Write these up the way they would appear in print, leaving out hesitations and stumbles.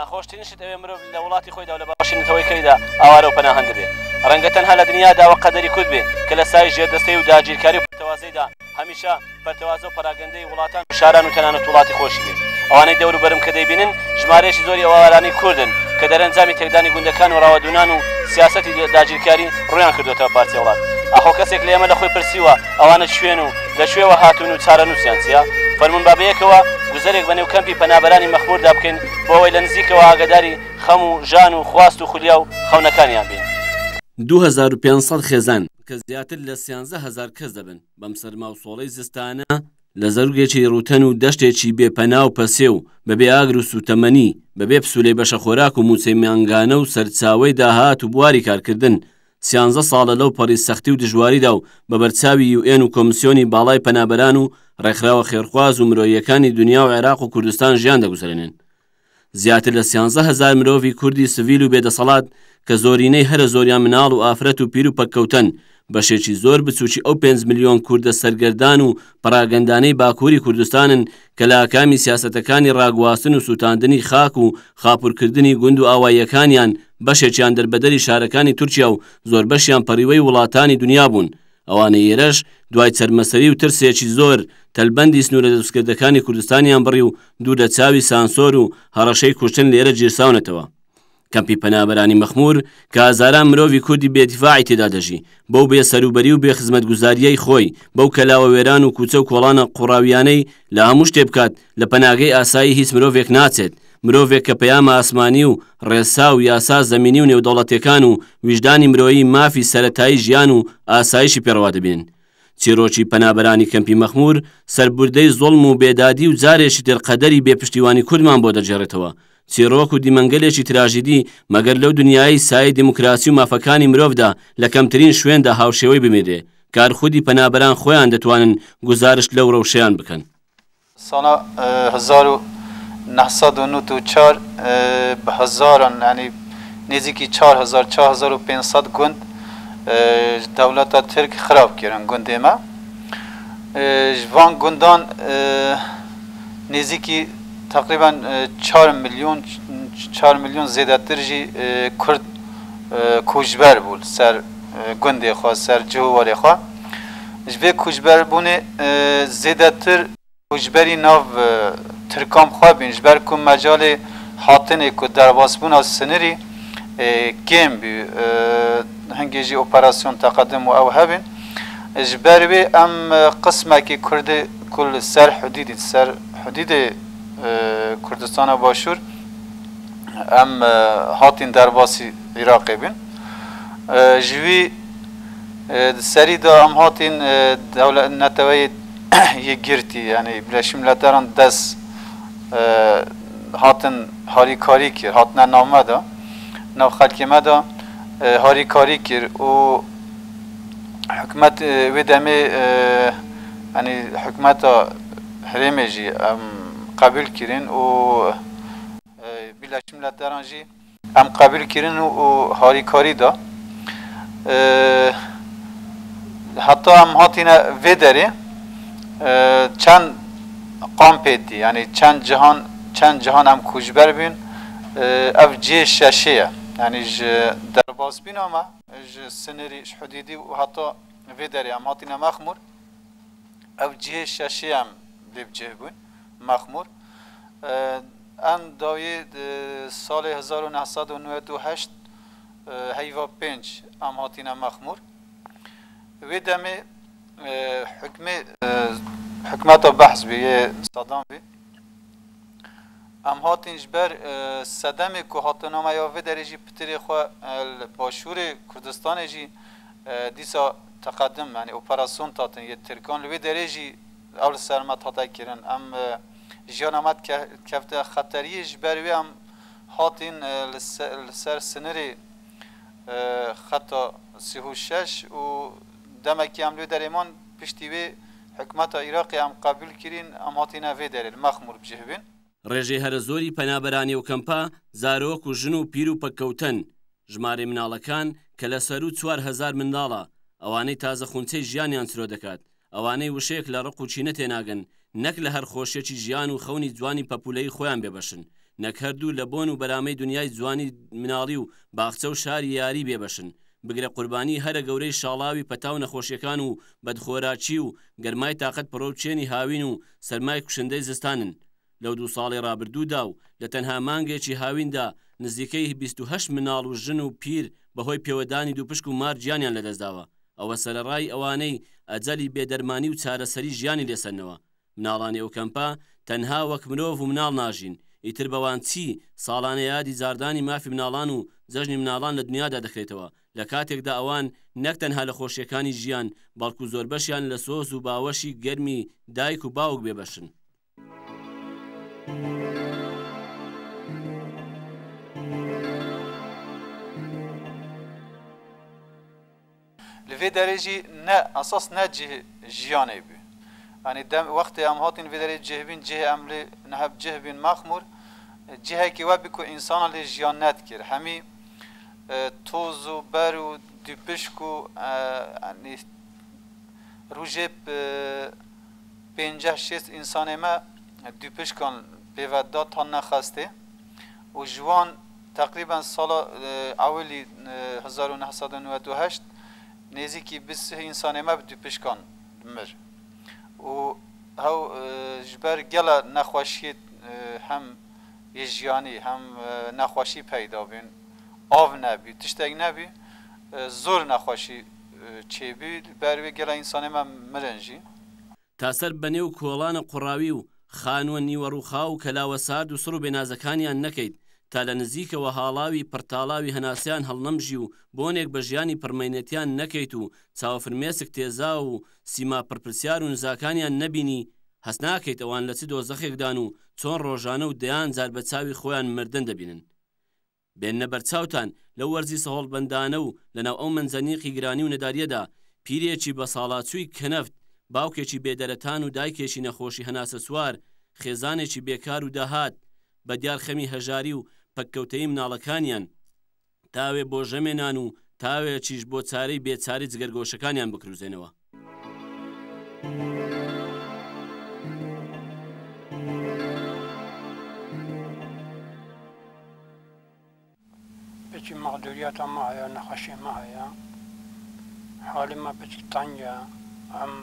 ناخۆشترینشت ئەوێ مرۆڤ لە وڵاتی خۆیدا و لە باشینەتەوەی کەیدا ئاوارە و پەناهەند بێ ڕەنگە تەنها لە دنیادا وە قەدەری کورد بێ کە لە سای ژێردەستەی و داگیرکاری و پەرتەوازەیدا هەمیشە پەرتەوازە و پەراگەندەی وڵاتان و شاران و تەنانەت وڵاتی خۆشی بێ ئەوانەی دەوروبەرم کە دەیبینن ژمارەیەکی زۆری ئەوارانی کوردن کە دەرەنجامی تێکدانی گوندەکان و ڕاوەدونان و سیاسەتی داگیرکاری ڕویان کردوتەوە پارتی وڵات ئەخۆ کەسێک لە ئێمە لە خۆی پرسیوە ئەوانە شوێن و لە شوێوە هاتوون و چارە نووسیان چیە فەرمون بابەیەکەوە گوزەرێک بەنێو کەمپی پەنابەرانی مەخمووردا بکەین بۆ ئەوەی لە نزیکەوە ئاگاداری خەم و ژان و خواست و خولیا و خەونەکانیان بین 2500 خێزان کە زیاتر لە 13000 کەس دەبن بەم سەرما و سۆڵەی زستانە لە زەرگێکی ڕوتەن و دەشتێکی بێپەنا و پەسێ و بەبێ ئاگر و سوتەمەنی بەبێ پسولەی بەشە خۆراک و موچەی میانگانە و سەرچاوەی داهات و بواری کارکردن 13 ساڵە لەو پەڕی سەختی و دژواریدا و بە بەرچاوی UN و کۆمیسیۆنی باڵای پەنابەران و ڕێکخراوە خێرخواز و مرۆیەکانی دنیا و عێراق و کوردستان ژیان دەگوزارێنن زیاتر لە 13000 مرۆڤی کوردی سڤیل و بێدەسەڵات کە زۆرینەی هەرە زۆریان مناڵ و ئافرەت و پیر و پەککەوتن بەشێکی زۆر بچووکی ئەو 5 ملیۆن کوردە سەرگەردان و پەراگەندانەی باکووری کوردستانن کە لە ئاکامی سیاسەتەکانی ڕاگواستن و سوتاندنی خاک و خاپورکردنی گوند و ئاواییەکانیان بەشێکیان دەربەدەری شارەکانی تورکیا و زۆر بەشیان پەڕیوەی وڵاتانی دنیا بوون ئەوانە ئێرەش دوای چەرمەسەری و ترسێکی زۆر تەلبەندی سنوورە دەستکردەکانی کوردستانیان بڕی و دوور لە چاوی سانسۆر و هەڕەشەی کوشتن لێرە گیرساونەتەوە کەمپی پەنابەرانی مەخموور کە هەزاران مرۆڤی کوردی بێدیفاعی تێدا دەژی بەو بێ سەروبەری و بێ خزمەتگوزاریەی خۆی بەو کەلاوە وێران و کوچە و کۆڵانە قوڕاویانەی لە هەموو شتێ بکات لە پەناگەی ئاسایی هیچ مرۆڤێک ناچێت مرۆڤێک کە پەیامە ئاسمانی و ڕێسا و یاسا زەمینی و نێودەوڵەتیەکان و ویژدانی مرۆیی مافی سەرەتایی ژیان و ئاسایشی پێڕەوا دەبێن چیرۆکی پەنابەرانی کەمپی مەخموور سەربوردەی زۆڵم و بێدادی و جارێکی تر قەدەری بێپشتیوانی کوردمان بۆ دەجێڕێتەوە چیرۆک و دیمەنگەلێکی تراژیدی مەگەر لەو دنیای سایه دیموکراسی و مافەکانی مرۆڤدا لە کەمترین شوێندا هاوشێوەی بمێرێ کار خودی پەنابەران خۆیان دەتوانن گزارش لەو ڕەوشەیان بکەن ساڵە 1994 بە هەزاران ینی نزیکی 4500 گوند دەوڵەتە ترک خراپ کردن گوندێمە ژوان گوندان نزیکی تقریبا 4 میلیۆن زێدەتر جی کورد کوژبەر بوو سەر گوندێ خوا سەر جووەرێ خوا ji vê koçberbûnê zêdetir koçberî nav Tirkan xwebîn ji ber ku mecalê hatinê ku derbasbûna sinirî kêm bû hingê jî operasyon teqedim û ew hebin ji ber wê em qismekî Kurdî ku li ser hudîdê Kurdistana Başûr em hatin derbasî Iraqê bin ji wî serî da em hatin neteweyê yê girtî yani Birleşmiş Milletleran dest hatin harîkarî kir hatine navme da nav xelkê me da harîkarî kir û hikûmet wê demê yani hikûmeta herêmê jî em قبول کردن و Birleşmiş Milletleran jî em قبول کردن و هاریکاری دا حتی هم هاتینا وی داری چند قام پیدی یعنی چند جهان هم کوچبر بین اف جه ششه یعنی در باز بین اما سنری حدودی و حتی وی داری هم هاتینا مخمور اف جه ششه هم لیب جه بین مخمور ام داوی سال 1998 هیوا 5 ام هاتینا مخمور وی دمی حکمت بحث بیه صدام بی ام هاتینج بر صدمی که هاتنا ما یاوه درجی پتری خو باشور کردستان جی دیسا تقدم یعنی اپراسیون تاتن یه ترکان لوی درجی اول سرمت هاتا کرن ام جانمت کفته خطریش بروی ام هاتین لسر سنری خطا 36 و دمکی هم لوی دریمان پشتیوی حکومت عراقی هم قبول کرین ام هاتینا وی داری مخمور بجه بین ڕێژەی هەرە زۆری پەنابەرانی و کەمپا زارۆک و ژن و پیر و پەککەوتن ژمارە مناڵەکان کە لە سەر و 4000 منداڵە ئەوانەی تازە خونچەی ژیانیان چرۆ دەکات ئەوانەی وشەیەک لە ڕق و چینە تێناگەن نەک لە هەر خۆشیێکی ژیان و خەونی جوانی پەپولەی خۆیان بێبەشن نەک هەردوو لە بۆن و بەرامەی دنیای جوانی مناڵی و باخچە و شاری یاری بێبەشن بگرە قوربانی هەرە گەورەی شاڵاوی پەتاو نەخۆشیەکان و بەدخۆراچی و گەرمای تاقەت پڕۆچێنی هاوین و سەرمای کوشندەی زستانن لەو 2 ساڵی ڕابردوودا و لە تەنها مانگێکی هاویندا نزیکەی 28 مناڵ و ژن و پیر بەهۆی پێوەدانی دووپشک و مار گیانیان لەدەستداوە ئەوە سەرەڕای ئەوانەی ئەجەلی بێدەرمانی و چارەسەری ژیانی لێسەنەوە مناڵانی ئەو کەمپا تەنها وەک مرۆڤ و مناڵ ناژین ئیتر بەوان چی ساڵانە یادی زاردانی مافی مناڵان و جەژنی مناڵان لە دنیادا دەکرێتەوە لە کاتێکدا ئەوان نەک تەنها لە خۆشیەکانی ژیان بەڵکو زۆربەشیان لە سۆز و باوەشی گەرمی دایک و باوک بێبەشن لوی درجی نه اساس نه جیانه بی یعنی دم وقت ام هاتین وی درجی جهبین جه امر نهب جهبین مخمور جهه کی و بکو انسان ل جیانت کر همی توز و بر و دیپشکو یعنی روجب 50-60 انسان ما دیپشکان پیودا تا نخسته و جوان تقریبا سال اولی 1998 نزدیکی 20 انسان ما دیپشکان مر و هاو جبر گلا نخواشی هم یجیانی هم نخواشی پیدا بین آب نبی تشتگ نبی زور نخواشی چی بی بروی گلا انسان ما مرنجی تاسەر بەنێو کۆڵانە قوڕاوی و خانوە نیوەڕووخا و کەلاوە سارد و سڕ و بێنازەکانیان نەکەیت تا لە نزیکەوە هاڵاوی پڕتاڵاوی هەناسیان هەڵنەمژی و بۆنێک بە ژیانی پڕمەینەتیان نەکەیت و چاوەفرمێسک تێزا و سیما پڕپرسیار و نزاکانیان نەبینی هەست ناکەیت ئەوان لە چ دۆزەخێکدان و چۆن ڕۆژانە و دەیان جار بە چاوی خۆیان مردن دەبینن بێنە بەرچاوتان لەو وەرزی سەهۆڵبەندانە و لەناو ئەو منجەنیقی گرانی و نەداریەدا پیرێکی بە ساڵاتچووی کەنەفت باوکێکی بێدەرەتان و دایکێکی نەخۆشی هەناسە سوار خێزانێکی بێکار و داهات بە دیارخەمی هەژاری و پەککەوتەی مناڵەکانیان تاوێ بۆ ژەمێنان و تاوێکیش بۆ چارەی بێچاری جگەرگۆشەکانیان بکروزێنەوە بچی مەغدوریەتە مایە نەخەشی مایە حالی ما بچی تەنگە ئەم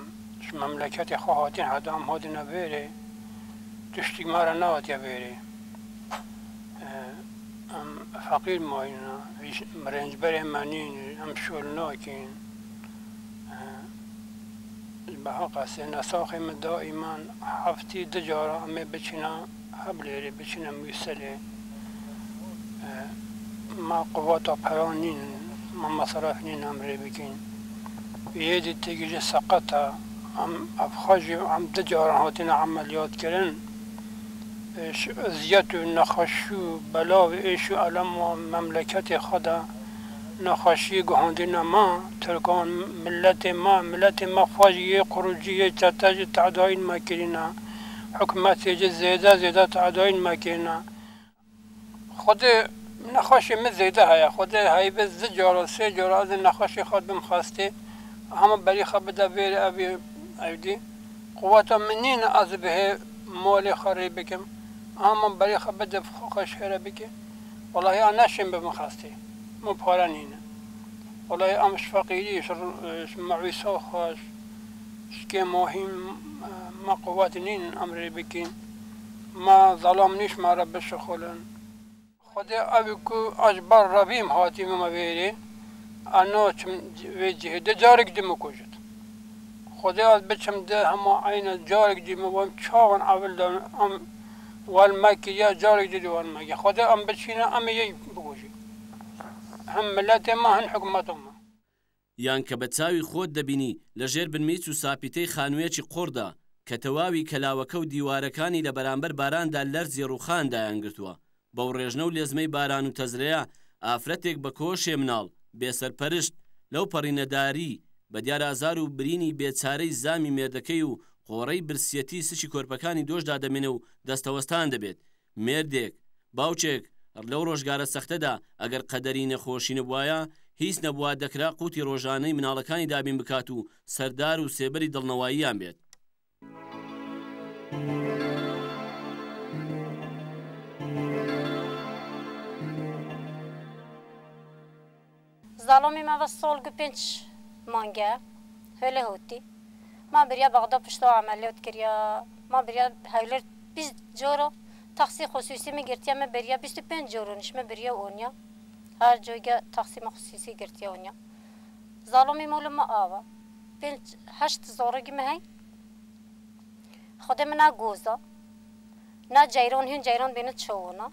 مملكتي خواهاتين هدام هودنا بيري تشتي مارا نوات يا بيري ام فقير ماينا مرنج بري مانين ام شول ناكين بحق سنة ساخي من دائما حفتي دجارة امي بچنا حبليري بچنا ميسلي ما قواتا پرانين ما مصرفنين امري بكين يدي تيجي سقطها ام افخاجي ام دجار هاتين عمليات كرن زيادة نخشو بلاو ايشو علم مملكت خدا نخشي قهندنا ما تركان ملت ما خواجي قروجية تتاج تعداين ما كرنا حكمات يجي زيادة تعداين ما كرنا خود نخشي من زيادة هيا خود هاي بس زجارة سجارة از نخشي خود بمخاسته هم بريخ بدا فيري أبي أيدي قوة منين أذبه مولي خريبكم هم بريخ بدا خش هربك والله أنا شم بمخاستي مو بخارنين والله أمش فقيري معي سوخاش شكي مهم ما قواتنين أمري بكين ما ظلمنيش ما رب الشخولن خدا أبيكو أجبر ربيم هاتي ما بيري أنا وجه ده جارك دي مكوجت خدا بچم ده هم عين جارك دي مبام چاون اول ده ام والماكي يا جارك دي والماكي خدا ام بچينا ام يي بكوجي هم ملت ما هن حكومتهم یان کە بە چاوی خۆت دەبینی لەژێر بنمیچ و ساپیتەی خانوویەکی قوڕدا کە تەواوی کەلاوەکە و دیوارەکانی لە بەرامبەر باراندا لەرزی ڕووخاندایان گرتووە بەو ڕێژنە و لێزمەی باران و تەزرەیە ئافرەتێک بە کۆشێ مناڵ بێسەرپەرشت لەو پەڕینەداری بە دیار ئازار و برینی بێچارەی زامی مێردەکەی و قۆڕەی برسیەتی سشی کۆرپەکانی دۆشدا دەمێنێ و دەستەوەستان دەبێت مێردێک باوچێک لەو ڕۆژگارە سەختەدا ئەگەر قەدەری نەخۆشی نەبوایە هیچ نەبووە دەکرا قوتی ڕۆژانەی مناڵەکانی دابین بکات و سەردار و سێبەری دڵنەواییان بێت ظالمی ما وصل قبنش مانجا هلا هوتي ما بريا بغدا بشتو عمليات كريا ما بريا هايلر بيز جورو تاكسي خصوصي ما قرتيا ما بريا 25 جورو نش ما بريا اونيا هر جوجا تاكسي خصوصي قرتيا اونيا ظالمی مول ما آوا بنت 8 زورگی مهی خودمنا گوزا نا جيرون هن جيرون بينت شونا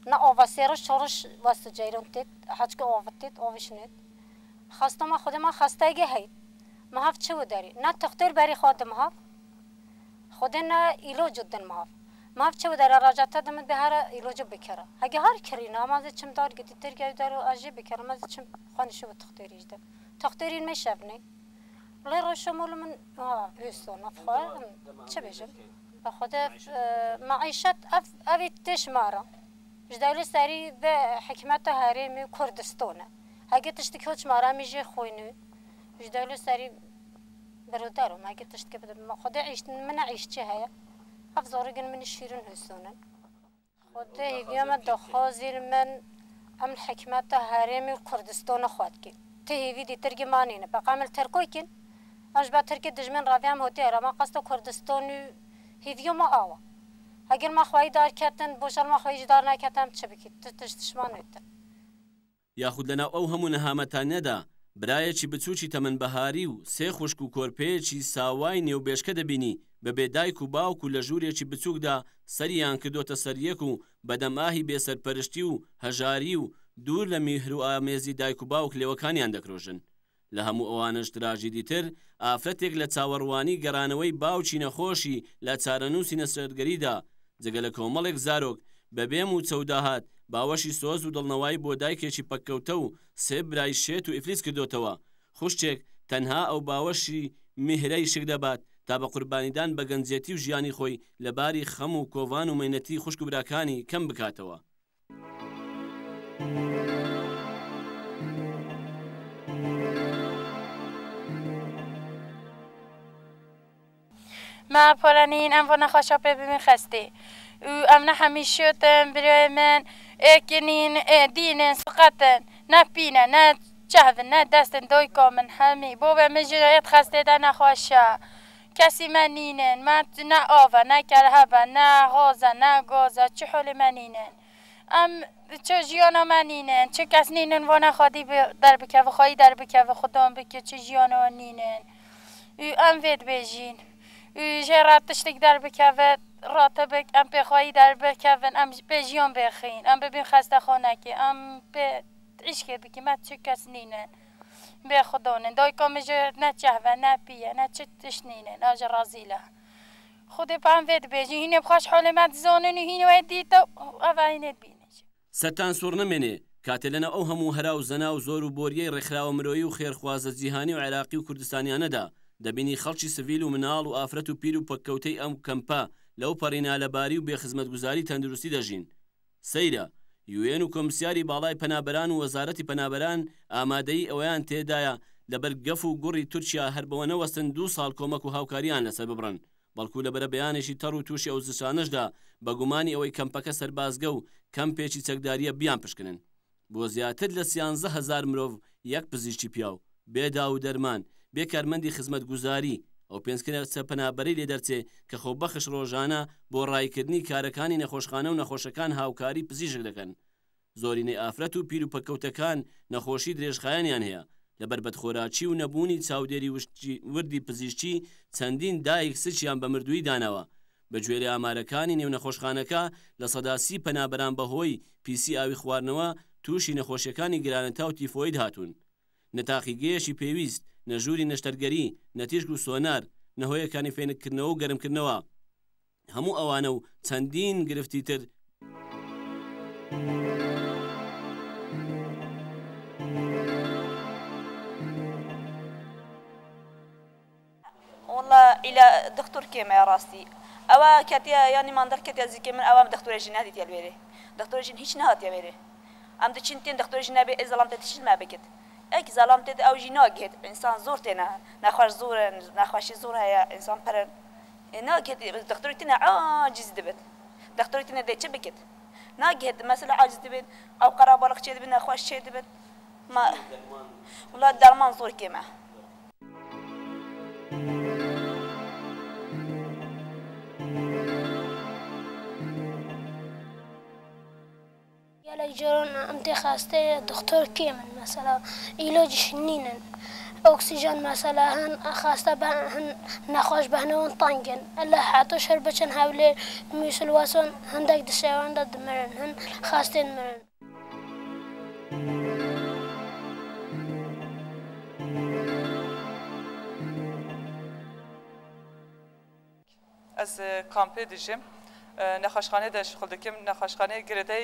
نا آواسیرش چارش واسه جيرون تيت حاج که آوتيت آوشنت خواستم ما خودم خواستگی هید مهاف چه وداری نه تختیر بری خودم مهاف خودنا ایلو جدن مهاف چه وداری راجعت دم به هر ایلو جو بکره اگه هر کرینا ما چم دار گدی ترگی دارو آجی بکره ما چم خانشو تختیریش ده تختیرین میشونی ولی روش مول من هستون افخار چه بیشم بخود معیشت اوی تشماره جدول سری به حکمت هرمی کردستانه اگه تشتی که هیچ مارا میشه خوینو جدول سری برادرم اگه تشتی که بدم خدا عیشت من عیشت چه هیا افزارگن من شیرین حسونن خدا هیویم دخازیر من ام حکمت هرمی کردستان خود کی تهیوی دی ترجمانینه بقامل ترکوی کن اجبا ترکی دجمن راویم هوتی ما قصد کردستانو هیویم آوا اگر ما خواهی دار کتن بوشال ما خواهی دار نکتم چه بکی تشتشمان نیتن یاخود لەناو ئەو هەموو نەهامەتانەدا برایەکی بچووکی تەمەنبەهاری و سێ خوشک و کۆرپەیەکی ساوای نێوبێشکە دەبینی بەبێ دایک و باوک و لە ژوورێکی بچووکدا سەریان کردۆتە سەریەک و بەدەماهی بێسەرپەرشتی و هەژاری و دوور لە میهر و ئامێزی دایک و باوک لێوەکانیان دەکرۆژن لە هەموو ئەوانش دراژی دیتر ئافرەتێک لە چاوەڕوانی گەڕانەوەی باوکی نەخۆشی لە چارەنووسی نەسەرگەریدا جگە لە کۆمەڵێک زارۆک بەبێم و چەوداهات باوەشی سۆز و دڵنەوەی بۆ دایکێکی پەککەوتە و سێ برای شێت و ئیفلیس کردوتەوە خوشتێک تەنها ئەو باوەشی میهرەی شک دەبات تا بە قوربانیدان بە گەنجێتی و ژیانی خۆی لەباری خەم و کۆڤان و مەینەتی خوشک و براکانی کەم بکاتەوە ما پرانین ام و نخواشا ببین خسته و ام نه همیشه تم برای من اکنین دین سقطن نه پینه نه جهد نه دستن دوی کامن همی بابا مجرایت خسته ده نخواشا کسی منینن من نه آوه نه کرهبه نه غازه نه گازه چه حال منینن ام چه جیانا منینن چه کس نینن و نخوادی در بکه و خواهی در بکه و خودم بکه چه جیانا نینن ام وید بیجین جرات تشتك در بكافت راتبك ام بخواهي در بكافن ام بجيون بخين ام ببين خسته خانكي ام بعيش كي بكي ما تشكس نينن بخدونن دايكا مجر نتشهوه نبيه نتشتشنينن اجر رازيله خودي بام ويد بيجي هيني بخاش حال ما تزانن هيني ويديتا اوهينت بينش سەرتان سۆڕ نەمێنێ کاتێ لەنە ئەو هەموو هەرا و زەنا و زۆر و بۆریەی ڕێکخراوە مرۆیی و خێرخوازە جیهانی و عێراقی و کوردستانیانەدا دەبینی خەڵکی سڤیل و مناڵ و ئافرەت و پیر و پەککەوتەی ئەم کەمپا لەو پەڕینا لەباری و بێخزمەتگوزاری تەندروستی دەژین سەیرە یوێن و کۆمسیاری باڵای پەنابەران و وەزارەتی پەنابەران ئامادەی ئەوەیان تێدایە لەبەر گەف و گوڕی تورکیا هەر بەوە نەوەستن 2 ساڵ کۆمەک و هاوکاریان لەسەر ببڕن بەڵکو لەبەرە بەیانێکی تەڕ و تووشی ئەو زستانەشدا بە گومانی ئەوەی کەمپەکە سەربازگە و کەمپێکی چەکداریە بیان پشکنن بۆ زیاتر لە 13,000 مرۆڤ یەک پزیشکی پیاو بێدا و دەرمان بێکارمەندی خزمەتگوزاری ئەو پێنجکە پەنابەری لێ دەرچێ کە خۆبەخش ڕۆژانە بۆ ڕایکردنی کارەکانی نەخۆشخانە و نەخۆشەکان هاوکاری پزیشک دەکەن زۆرینەی ئافرەت و پیر و پەکەوتەکان نەخۆشی درێژخایەنیان هەیە لەبەر بەدخۆراکی و نەبوونی چاودێری وردی پزیشکی چەندین دایک سچیان بە مردووی داناوە بەگوێرە ئامارەکانی نێو نەخۆشخانەکە لە سەدا 30 پەنابەران بەهۆی پیسی ئاوی خواردنەوە تووشی نەخۆشیەکانی گرانەتا و تیفۆید هاتوون نەتاقی گەیشی پێویست نەژووری نەشتەرگەری نەتیشک و سۆنار نەهۆیەکانی فێنکردنەوە و گەرمکردنەوە هەموو ئەوانە و چەندین گرفتی تر والله إلى دكتور كيما راستي أوا كاتيا يعني ما ندر كاتيا زي كمان أوا دكتور جين هذه تيالبيري دكتور جين هيش نهات يا بيري أم تشنتين دكتور جين أبي إزلام تتشيل ما بكت أك زلام تد أو جينا جد إنسان زورتنا نخش زور نخش زور هيا إنسان برن ناجد دكتور تنا عاجز دبت دكتور تنا ده بكت ناجد مثلا عاجز دبت أو قرابة لك شيء دبنا خوش شيء دبت ما والله درمان زور كيما يلا يجرون أمتى خاصة دكتور كيمن مثلا علاج شنينن أكسجين مثلا هن خاصة بهن نخوش بهنون طنجن الله حتى شربتشن هولي ميسل واسون هندك دشوان ضد مرن هن خاصة مرن از کامپی دیجیم نخاشخانه داش خودکیم نخاشخانه گرده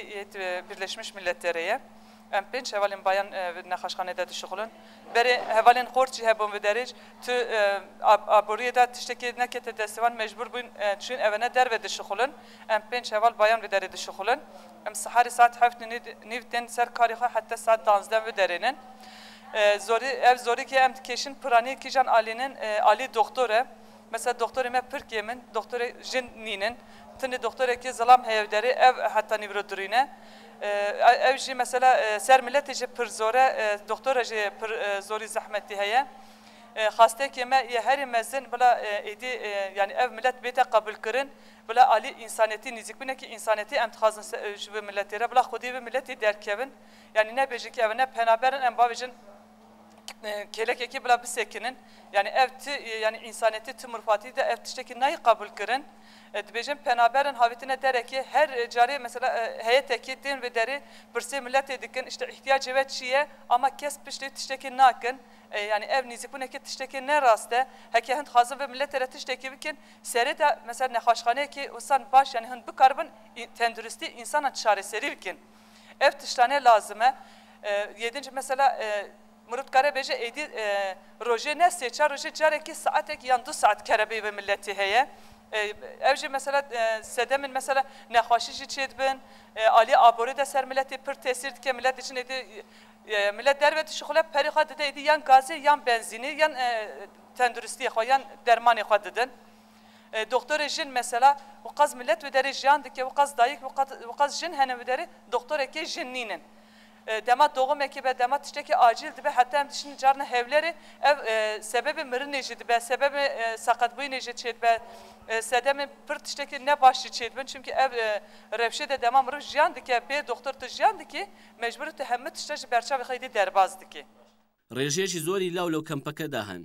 Birleşmiş Milletler'e ام پنج هوالین بایان نخاشخانه داد شغلن بره هوالین خورچی هبون بدریج تو آبوریه داد تشتکی نکت دستوان مجبور بین چون اونا در ود شغلن ام پنج هوال بایان بدرید شغلن ام سحری ساعت 7 نیفتن سر کاری خو حتی ساعت 12 بدرینن زوری که ام کشن پرانی کی جان آلینن آلی دکتره مثلا دکتر ما پرکیمن دکتر جن نینن تنی دکتر کی ظلام هیوداری ev hatta nivrodurine ev jî mesela ser milletê jî pir zore doktora jî pir zorî zehmetî heye xastekê me yê herî mezin bila êdî yani ev millet bête qabul kirin bila alî însaniyetî nîzik bine ki însaniyetî em dixwazin ji vê milletê re bila xwedî vê milletê derkevin yani nebêjin ki ev ne penaberin em bavêjin kelekekî bila bisekinin yani ev yani însaniyetî ti mirfatî de ev tiştekî nayê qabul kirin dibêjin penaberin havîtine dereki her carê mesela heyetekî tên ve derê pirsê milletê dikin işte ihtiyacê ve çi ye ama kes piştî tiştekî nakin yani ev nîzîbûnekî tiştekî ne rast e heke hin dixwazin ve milletê re tiştekî bikin serê de mesela nexweşxaneyekî wisa baş yani hin bikaribin tenduristî însanan çareserî bikin ev tiştanê lazim e yedinci mesela Murutkare beje êdî rojê ne sêçar rojê carekî saetek yan 2 saat kerebê ve milletê heye ev jî mesela sedemin mesela nexweşî jî çê dibin alî aborê de ser milletê pir tesîr dike millet için êdî millet derve dişixule perî xwe dide êdî yan gazê yan benzînê yan tenduristiyê xwe yan dermanê xwe didin doktorê jin mesela qaz millet ve derê jiyan dike qaz dayîk qaz jin hene ve derê doktorekê jin nînin dema doğumekî be dema tiştekî acil dibe hatta em dişin carna hevlerê ev sebebi mirinê jî dibe sebebi sakatbûyînê jî çê dibe sedemê pir tiştekî ne baş jî çê dibin çünkü ev rewşê de dema mirov jiyan dike bê doktor tu jiyan dikî mecbur tu hemû tişte ji berçavê xwe êdî derbas dikî ڕێژەیەکی زۆری لاو لەو کەمپەکەدا هەن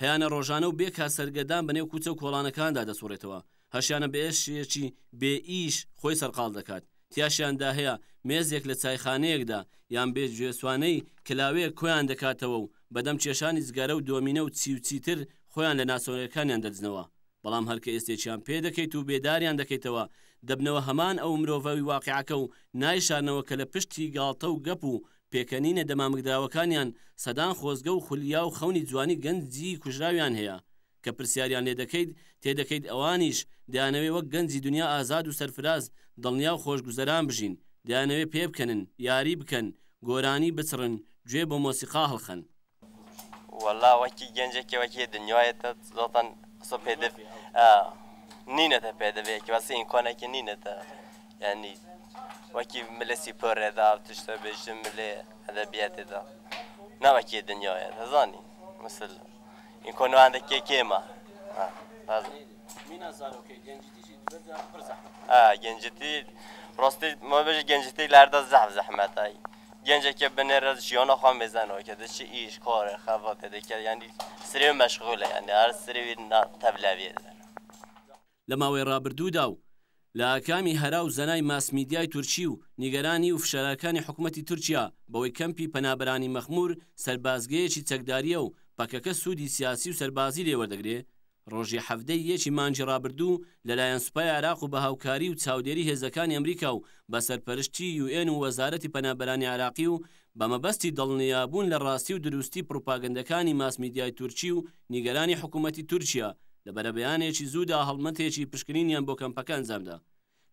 هەیانە ڕۆژانە و بێ کارسەرگەدان بەنێو کوچە و کۆڵانەکاندا دەسوڕێتەوە هەشیانە بە ئێشێکی بێ ئیش خۆی سەرقاڵ دەکات تیاشیاندا هەیە مێزێک لە چایخانەیەکدا یان بێ گوێسوانەی کلاوەیە کۆیان دەکاتەوە و بەدەم کێشانی جگەرە و دۆمینە و چیتر خۆیان لە ناسۆنەکانیان دەدزنەوە بەڵام هەرکە ئێستێکیان پێ دەکەیت و بێداریان دەکەیتەوە دەبنەوە هەمان ئەو مرۆڤەوی واقعەکە و نایشارنەوە کە لە پشتی گاڵتە و گەپ و پێکەنینە دەمامکراوەکانیان سەدان خۆزگە و خولیا و خەونی جوانی گەنجی کوژراویان هەیە کە پرسیاریان لێ دەکەیت تێدەکەیت ئەوانیش دەیانەوێ وەک گەنجی دنیا ئازاد و سەرفراز دڵنیا و خۆشگوزەران بژین دەیانەوێ پێ بکەنن یاری بکەن گۆرانی بچڕن گوێ بۆ مۆسیقا هەڵخەن والله وەکی گەنجێکی وەکی دنیایەتە زۆتان ئەسۆ پێدە نینەتە پێدەبێکی وەسی این کۆنێکی نینەتە یعنی وەکی ملەسی پۆڕێدا تشتە بێژم ملێ ئەدەبیاتێدا ناوەکی دنیایە دەزانی مثل این کۆنەوەندێکی کێمە گەنجەتی ڕاستی ما بێژ گەنجەتی لەردە زەحمەتایی گەنجێکە بنێرە ژیانە خۆ مێزانەوە کە دەچی ئیش کۆڕێ خەڤاتێ دەکرد ینی سرێ مەشغولە ینی هەر سرێوی تەبلەوێ لە ماوەی ڕابردوودا و لە ئاکامی هەرا و زەنای ماسمیدیای تورکی و نیگەرانی و فشارەکانی حکوومەتی تورکیا بەوەی کەمپی پەنابەرانی مەخمور سەربازگەیەکی چەکداریە و پەکەکە سوودی سیاسی و سەربازی لێوەردەگرێ ڕۆژی هەفتەی یەکی مانجی ڕابردوو لەلایەن سوپای عراق و بە هاوکاری و چاودێری هێزەکانی ئەمریکا و بە سەرپەرشتی UN و وەزارەتی پەنابەرانی عراقی و بە مەبەستی دڵنیابوون لە ڕاستی و دروستی پروپاگەندەکانی ماسمیدیای تورکی و نیگەرانی حکوومەتی تورکیا لە بەرەبەیانێکی زوودا هەڵمەتێکی پشکنینیان بۆ کەمپەکە ئەنجامدا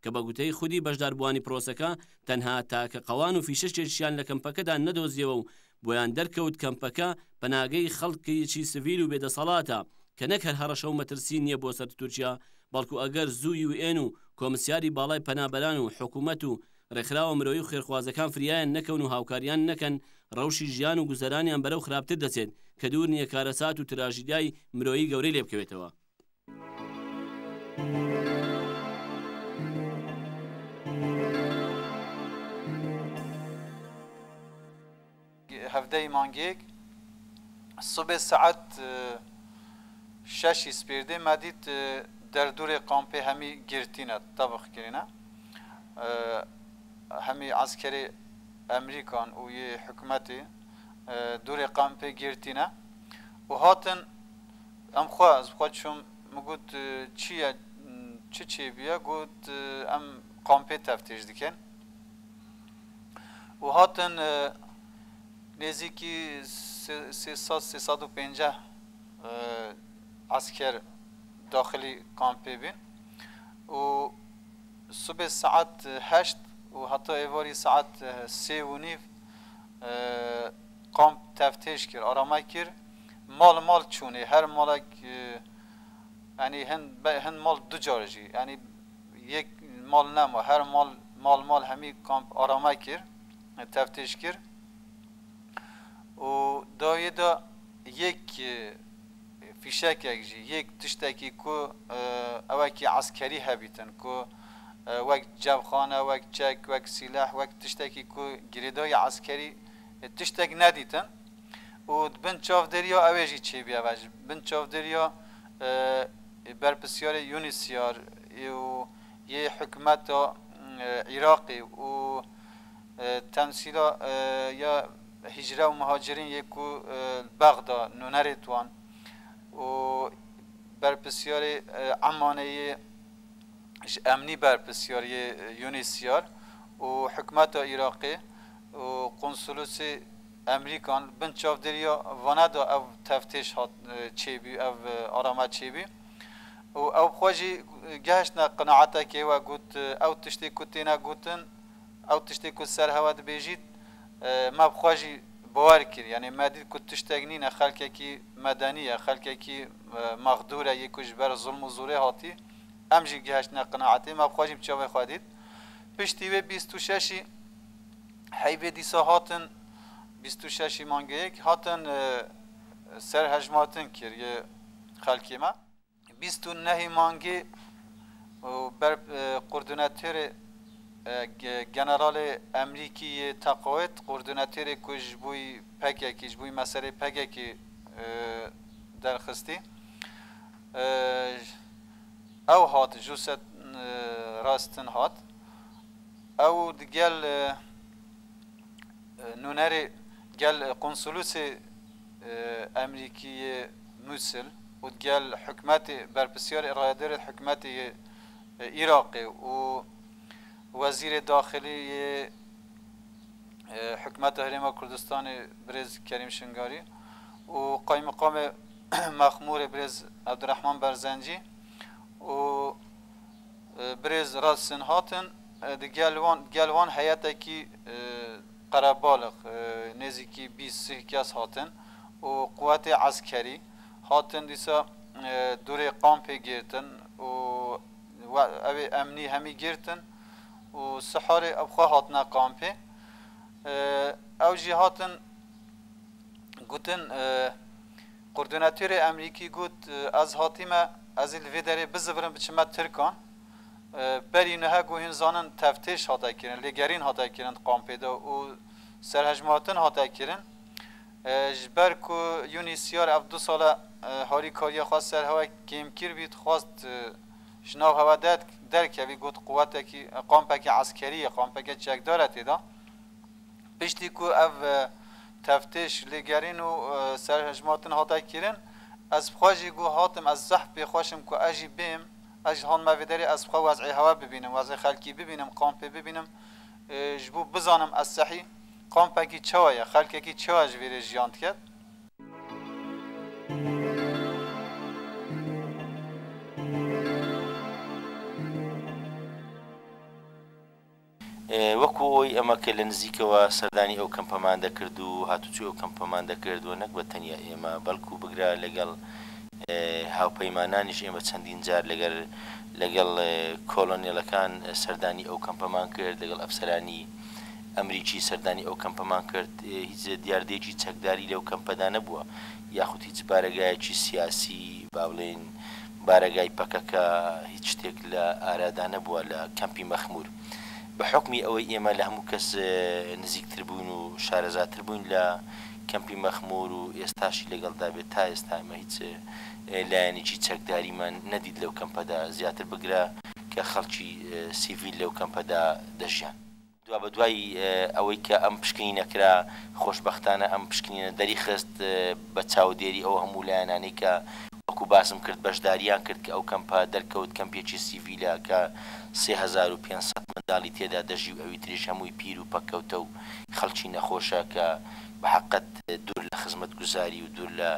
کە بە گوتەی خودی بەشداربووانی پرۆسەکە تەنها تاکە قەوان و فیشەشێکیان لە کەمپەکەدا نەدۆزیەوە و بۆیان دەرکەوت کەمپەکە پەناگەی خەڵکێکی سڤیل و بێدەسەڵاتە کە نەک هەر هەڕەشە و مەترسی نییە بۆ سەر تورکیا بەڵکو ئەگەر زوو UN و کۆمسیاری باڵای پەنابەران و حکوومەت و ڕێکخراوە مرۆیی و خێرخوازەکان فریایان نەکەون و هاوکاریان نەکەن ڕەوشی ژیان و گوزەرانیان بەرەو خراپتر دەچێت کە دوور نییە کارەسات و تراژیدیای مرۆیی گەورەی لێ بکەوێتەوە. هەفتەی مانگێک سبێ سەعەت شەشی سپێردێ مادیت دەردورێ قامپێ هەمی گرتینە تەبخکردینە هەمی عسکەری ئەمریکان و یê حکوومەتی دورێ قامپێ گرتینە و هاتن ئەم خوا چوم مگوت چییە چ چێبیە گوت ئەم قامپێ تەفتیش دیکەن و هاتن نزیکی 350 عسكر داخلي كامبي بين و صبح ساعات 8 و حتى ايواري ساعات 3:30 قام تفتيش كر آرامای كر مال چونه هر مالك يعني هن مال دو جارجي يعني یک مال نما هر مال همي كامب آرامای كر تفتيش كر و دایدا یک فیشک یکجی یک تشتکی کو اوکی عسکری هبیتن کو وقت جبخانه وقت چک وقت سلاح وقت تشتکی کو گریدای عسکری تشتک ندیتن و بن چاف دریا اوجی چی بیا وج بن چاف دریا برپسیار یونیسیار و یه حکومت عراقی و تمثیلا یا هجره و مهاجرین یکو بغداد نونریتوان و برپسیاری عمانه امنی برپسیاری یونیسیار و حکومت عراقی و قنصلوس امریکان بن چاف دریا واندا او تفتیش هات چی بی او آرامت چی بی و او خواجی گهشنا قناعتا که و گوت او تشتی کتینا گوتن او تشتی کت سر هوا دبیجید ما بخواجی باور کرد یعنی مادی کت تشتگنینه خلقی کی مدنیه خلقی کی مغدوره یکوش بر ظلم و زوره هاتی امجی گهشنا قناعتی ما بخواجی بچاوه خودید پشتی و 26 حیوه دیسا هاتن 26 مانگه یک هاتن سر هجماتن کرد یه خلقی ما 29 مانگه بر قردوناتر جنرال امریکی تقاعد قردوناتر کجبوی پگکی جبوی مسئله پگکی درخستی او هات جوست راستن هات او دیگل نونری گل قنصلوس امریکی موسل و دیگل حکمت برپسیار ارادر حکمت عراقی و وزیر داخلی حکمت هرم کردستان برز کریم شنگاری و قایم مقام مخمور برز عبدالرحمن برزنجی و برز راسن هاتن گلوان حیاتا کی قرابالغ نزیکی 20 کس هاتن و قوات عسکری هاتن دیسا دوره قامپی گرتن و اوی امنی همی گرتن و سحار ابخوا هاتنا قامپی او جی هاتن گوتن قردناتور امریکی گوت از هاتیمه از الویدره بزبرن بچما ترکان بری نه گوهن زانن تفتیش هاتا کرن لگرین هاتا کرن قامپیدا و سرهجماتن هاتا کرن جبر کو یونیسیار اف 2 ساله هاری کاریا خواست سر هوا کمکیر بید خواست جناب هوا در که بی گوت قوته کی قامپکی عسکری قامپکی چکداره تیدا پشتی کو اف تفتیش لگرین و سرهجماتن هاتا کرن از خواجی گو هاتم از زحف خوشم کو اجی بیم اج هان مودری از خوا وضع هوا ببینم وضع خلکی ببینم قامپ ببینم جبو بزانم از صحی قامپکی چوایه خلکی چواج ویره جیانت کرد وەکو ئەوی ئەمە کە لە نزیکەوە سەردانی ئەو کەمپەمان دەکرد و هاتوچی ئەو کەمپەمان دەکرد و نەک بە تەنیا ئێمە بەڵکو بگرا لەگەڵ هاوپەیمانانیش ئێمە چەندین جار لەگەڵ کۆلۆنێلەکان سەردانی ئەو کەمپەمان کرد لەگەڵ ئەفسەرانی ئەمریکی سەردانی ئەو کەمپەمان کرد هیچ دیاردێکی چەکداری لەو کەمپەدا نەبووە یاخود هیچ بارەگایەکی سیاسی با بڵێن بارەگای پەکەکە هیچ شتێک لە ئارادا نەبووە لە کەمپی مەخمور بحکمی ئەوەی ئێمە لە هەموو کەس نزیکتر بوون و شارەزاتر بوون لە کەمپی مەخمور و ئێستاشی لەگەڵدا بێت تا ئێستا ئێمە هیچ لایەنێکی چەکداریمان نەدید لەو کەمپەدا زیاتر بگرە کە خەڵکی سیڤیل لەو کەمپەدا دەژیان دوا بە دوای ئەوەی کە ئەم پشکنی نەکرا خۆشبەختانە ئەم پشکنینە دەریخست بە چاودێری ئەو هەموو لایەنانەی کە وەکو باسم کرد بەشداریان کرد کە ئەو کەمپە دەرکەوت کەمپێکی سیڤیلە کە 3500 منداڵی تێدا دەژی و ئەوی تریش هەمووی پیر و پەکەوتە و خەڵکی نەخۆشە کە بە حەقەت دوور لە خزمەتگوزاری و دوور لە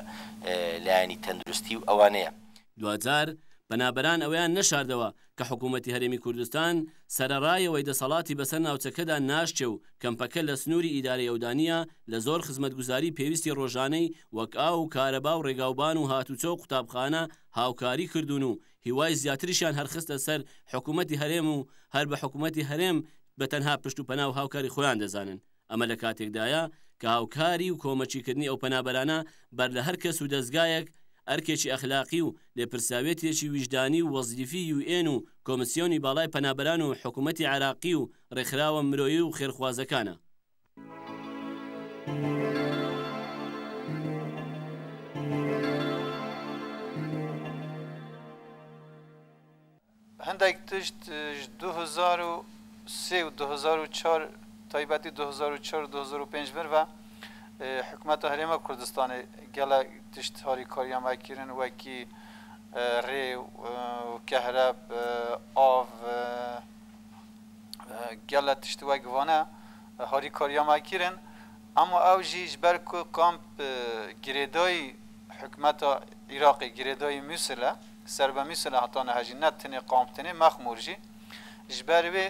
لایەنی تەندروستی و ئەوانەیە دوجار بەنابەران ئەویان نەشاردەوە کە حکوومەتی هەرێمی کوردستان سەرەڕایەوەی دەسەڵاتی بەسەر ناوچەکەدا ناشچێ و کەمپەکە لە سنووری ئیدارەی ئەودانیە لە زۆر خزمەتگوزاری پێویستی ڕۆژانەی وەک ئاو و کارەبا و ڕێگاوبان و هاتوچۆ و قوتابخانە هاوکاری کردوون و هیوای زیاتریشیان هەرخستە سەر حکوومەتی هەرێم و هەر بە حکوومەتی هەرێم بە تەنها پشت و پەنا و هاوکاری خۆیان دەزانن ئەمە لە کاتێکدایە کە هاوکاری و کۆمەچیکردنی ئەو پەنابەرانە بەر لە هەر کەس و دەستگایەک ئەرکێکی ئەخلاقی و لێپرساوێتێکی ویژدانی و وەزیفی UN و کۆمسیۆنی باڵای پەنابەران و حکوومەتی عراقی و ڕێکخراوە مرۆیی و خێرخوازەکانە. هەندێک تشت 2003 و 2004 تایبەتی 2004 و 2005 بر حکومت هەرێمە کوردستانی گەلە تشت هاریکاریان وەکیرن وەکی ڕێ و کەهرەب ئاو گەلە تشت وەکوانە هاریکاریان وەکیرن ئەمما ئەو ژیش بەر کو کامپ گرێدایی حکومەتە عێراقی گرێدایی مووسلە سەر بە مووسلە هەتانە هەژی نەتنێ قامتنێ مەخمورژی ji ber wê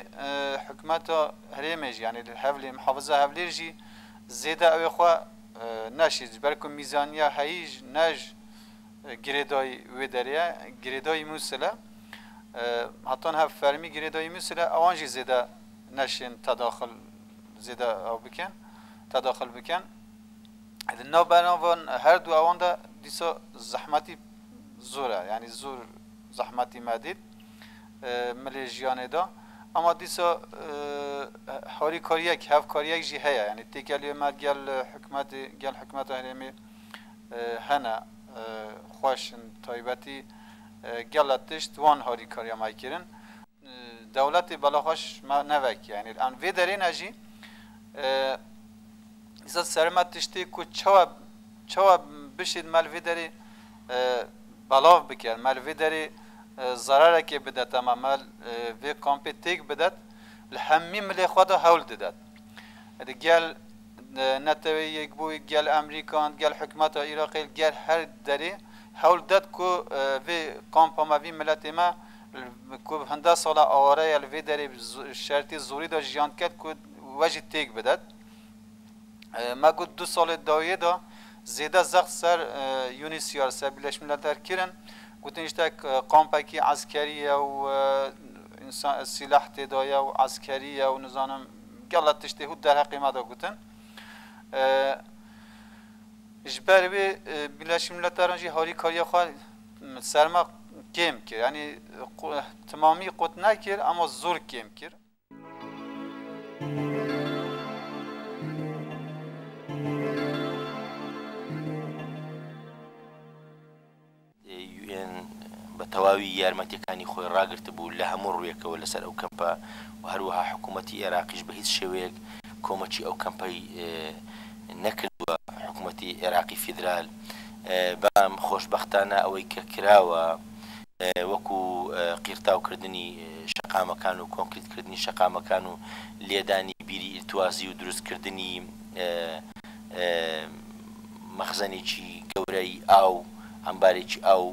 hikûmeta herêmê jî yanî hevlê mihafıza hevlêr jî zêde ew ê xwe neşî ji ber ku mîzaniya heyî ji ne ji girêdayî wê derê girêdayî Mûsilê hetan hev fermî girêdayî Mûsilê ewan jî zêde neşên tedaxil zêde ew bikin tedaxil bikin di navberavan her du ewan de dîsa zehmetî zor e yanî zor zehmetî me dît milê jiyanê da ama dîsa harîkariyek hevkariyek jî heye yanî têkeliyê me gel hikûmeta herêmê hene xweş in taybetî gela tişt wan harîkariya me kirin dewletê belaxweş me nevekî yanî an vê derê ne jî dîsa serme tiştê ku çawa bişîd mel vê derê belav bike mel vê derê zarareke bidet ama mel vê kampê têk bidet li hemî milê xwe de hewl didet gel neteweyek bû gel Emerîkan gel hikûmeta Iraqê gel her derê hewl det ku vê kampa me vî miletê me ku hinda sala awareya li vê derê şertî zorî da jiyan ket ku we jî têk bidet me got 2 salê dawiyê da زیده زخ سر یونیسیار سر بیلش ملتر کرن گوتن اشتاک قامپاکی عسکری و انسان سلاح تدایا و عسکری و نظام قلت تشته در حقی ما دا گوتن اجبار به بیلش ملتران جی هاری کاری خواه سرما کم کرد یعنی تمامی قط نکرد اما زور کم کرد بە تەواوی یارمەتیەکانی خۆی ڕاگرت بوو لە هەموو ڕوویەکەوە لەسەر ئەو کەمپە و هەروەها حکوومەتی عێراقیش بە هیچ شێوەیەک کۆمەچی ئەو کەمپەی نەکردووە حکوومەتی عێراقی فیدرال بەم خۆشبەختانە ئەوەی کە کراوە وەکو قیرتاوکردنی شەقامەکان و کۆنکریتکردنی شەقامەکان و لێدانی بیری ئیرتوازی و دروستکردنی مەخزەنێکی گەورەی ئاو ئەمبارێکی ئاو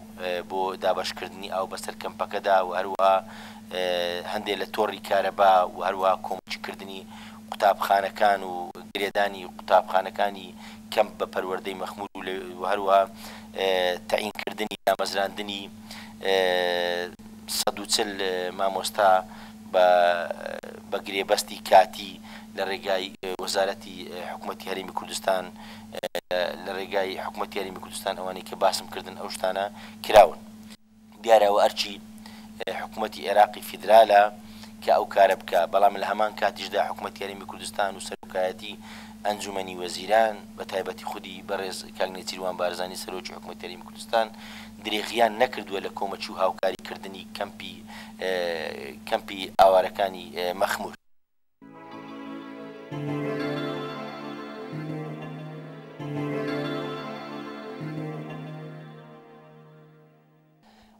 بۆ دابشکردنی ئاو بەسەر کەمپەکەدا و هەروەها هەندێک لە تۆڕی کارەبا و هەروەها کۆمەچیکردنی قوتابخانەکان و گرێدانی قوتابخانەکانی کەم بە پەروەردەی مەخمور و هەروەها تەعینکردنی دامەزراندنی 140 مامۆستا بە گرێبەستی کاتی لە ڕێگای وەزارەتی حکوومەتی هەرێمی کوردستان لە ڕێگای حکوومەتی هەرێمی کوردستان ئەوانەی کە باسم کردن ئەو شتانە کراون دیارەوە ئەرچی حکوومەتی عێراقی فیدرالە کە ئەو کارە بکە بەڵام لە هەمان کاتیشدا حکوومەتی هەرێمی کوردستان و سەرۆکایەتی ئەنجومەنی وەزیران بە تایبەتی خودی بەڕێز کاک نێچیروان بارزانی سەرۆکی حکوومەتی هەرێمی کوردستان درێغیان نەکردووە لە کۆمەچی و هاوکاریکردنی کەمپی ئاوارەکانی مەخمور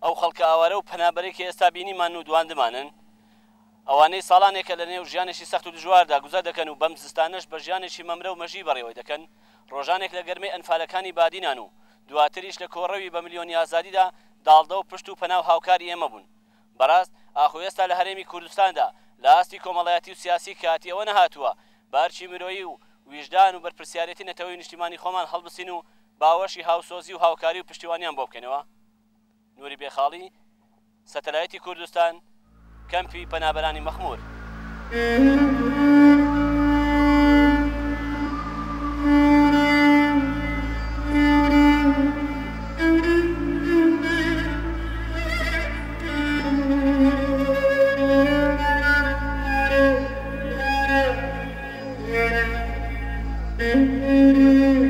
ئەو خەڵکە ئاوارە و پەنابەرێکی ئێستا بینیمان و دواندمانن ئەوانەی ساڵانێکە لە نێو ژیانێکی سەخت و دژواردا گوزار دەکەن و بەم زستانەش بە ژیانێکی مەمرە و مەژی بەڕێوەی دەکەن ڕۆژانێک لە گەرمەی ئەنفالەکانی بادینان و دواتریش لە کۆڕەوی بە ملیۆنی ئازادیدا داڵدە و پشت و پەناو هاوکاری ئێمە بوون بەڕاست ئاخۆ ئێستا لە هەرێمی کوردستاندا لە ئاستی کۆمەڵایەتی و سیاسی کاتی ئەوە نەهاتووە بارچی مرۆیی و ویژدان و بەرپرسیارەتی نەتەوەی نیشتیمانی خۆمان هەڵبسین و باوەشی هاوسۆزی و هاوکاری و پشتیوانیان بۆ بکەنەوە نوری بێخاڵی سەتەلایەتی کوردستان کەمپی پەنابەرانی مەخمور Mm-hmm.